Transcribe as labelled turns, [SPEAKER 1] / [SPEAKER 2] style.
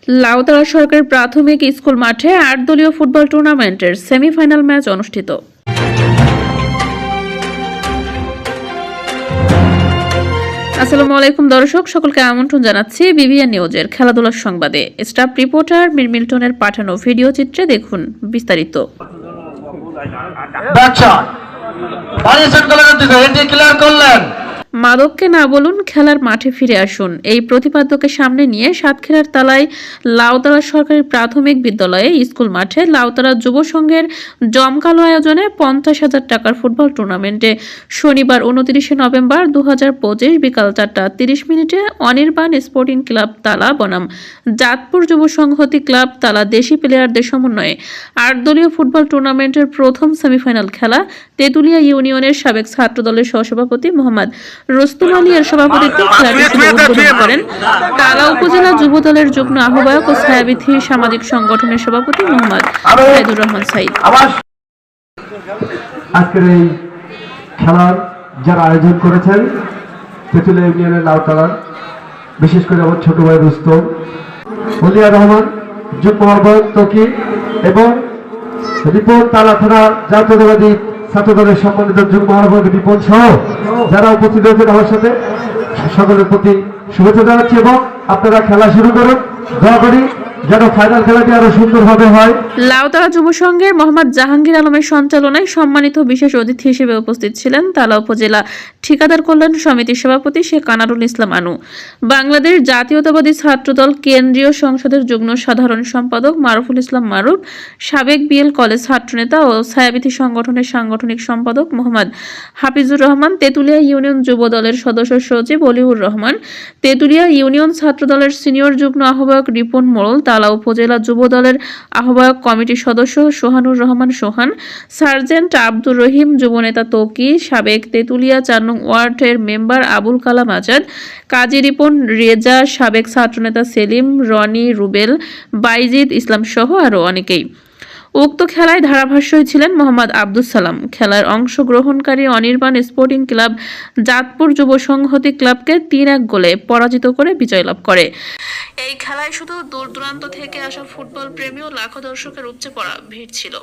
[SPEAKER 1] লাউতলা সরকারি প্রাথমিক স্কুল মাঠে ৮ দলীয় ফুটবল টুর্নামেন্টের সেমিফাইনাল ম্যাচ অনুষ্ঠিত। আসসালামু আলাইকুম দর্শক, সকলকে আমন্ত্রণ জানাচ্ছি বিবিএন নিউজের খেলাধুলার সংবাদে। স্টাফ রিপোর্টার মিল্টনের পাঠানো ভিডিও চিত্রে দেখুন বিস্তারিত। মাদককে না বলুন, খেলার মাঠে ফিরে আসুন, এই প্রতিপাদ্যকে সামনে নিয়ে সাতক্ষীরার তালায় লাউতলা সরকারি প্রাথমিক বিদ্যালয়ে স্কুল মাঠে লাউতলা যুব সংঘের জমকালো আয়োজনে 50,000 টাকার ফুটবল টুর্নামেন্টে শনিবার 29 নভেম্বর 2025 বিকাল 4:30 অনির্বাণ স্পোর্টিং ক্লাব তালা বনাম জাতপুর যুব সংহতি ক্লাব তালা দেশি প্লেয়ারদের সমন্বয়ে 8 দলীয় ফুটবল টুর্নামেন্টের প্রথম সেমিফাইনাল খেলা তেতুলিয়া ইউনিয়নের সাবেক ছাত্র দলের সহসভাপতি মোহাম্মদ রুস্তুম আলী এর সভাপতিত্বে খেলাটি উদ্বোধন করেন তালা উপজেলা যুব দলের যুগ্ম আহ্বায়ক ও ছায়াবিথী সামাজিক সংগঠনের সভাপতি মোহাম্মদ সাইদুর রহমান সাইদ।
[SPEAKER 2] আজকের এই খেলার যারা আয়োজন করেছেন তেতুলিয়া ইউনিয়নের লাউতলার, বিশেষ করে আমার ছোট ভাই রুস্তম, হলিয়া রহমান, যুগ্ম আহ্বায়ক তকি এবং রিপন তালা থানা জাতীয়তাবাদী ছাত্র দলের সম্মানিত যুগ্ম আহ্বায়ক রিপন সহ যারা উপস্থিত হয়েছেন আমার সাথে সকলের প্রতি শুভেচ্ছা জানাচ্ছি এবং আপনারা খেলা শুরু করুন। দোয়া করি যেন ফাইনাল খেলাটি আরো সুন্দরভাবে হয়।
[SPEAKER 1] লাউতলা যুব সংঘের মোহাম্মদ জাহাঙ্গীর আলমের সঞ্চালনায় সম্মানিত বিশেষ অতিথি হিসেবে উপস্থিত ছিলেন তালা উপজেলা ঠিকাদার কল্যাণ সমিতির সভাপতি শেখ আনারুল ইসলাম আনু, বাংলাদেশ জাতীয়তাবাদী ছাত্রদল কেন্দ্রীয় সংসদের যুগ্ম সাধারণ সম্পাদক মারুফুল ইসলাম মারুফ, সাবেক বিএল কলেজ ছাত্রনেতা ও ছায়াবিথী সংগঠনের সাংগঠনিক সম্পাদক মোহাম্মদ হাফিজুর রহমান, তেতুলিয়া ইউনিয়ন যুব দলের সদস্য সচিব অলিউর রহমান, তেতুলিয়া ইউনিয়ন ছাত্র দলের সিনিয়র যুগ্ম আহ্বায়ক রিপন মোড়ল, তালা উপজেলা যুব দলের আহ্বায়ক কমিটির সদস্য সোহানুর রহমান সোহান, সার্জেন্ট আব্দুর রহিম, যুবনেতা তকি, সাবেক তেতুলিয়া 4 নং ওয়ার্ডের মেম্বার আবুল কালাম আজাদ, কাজী রিপন রেজা, সাবেক ছাত্রনেতা সেলিম, রনি, রুবেল, বাইজিদ ইসলাম সহ আরও অনেকেই। উক্ত খেলায় ধারাভাষ্যই ছিলেন মোহাম্মদ আব্দুস সালাম। খেলার অংশগ্রহণকারী অনির্বাণ স্পোর্টিং ক্লাব জাতপুর যুব সংহতি ক্লাবকে 3-1 গোলে পরাজিত করে বিজয় লাভ করে। এই খেলায় শুধু দূর দূরান্ত থেকে আসা ফুটবল প্রেমী ও লাখো দর্শকের উপচে পড়া ভিড় ছিল।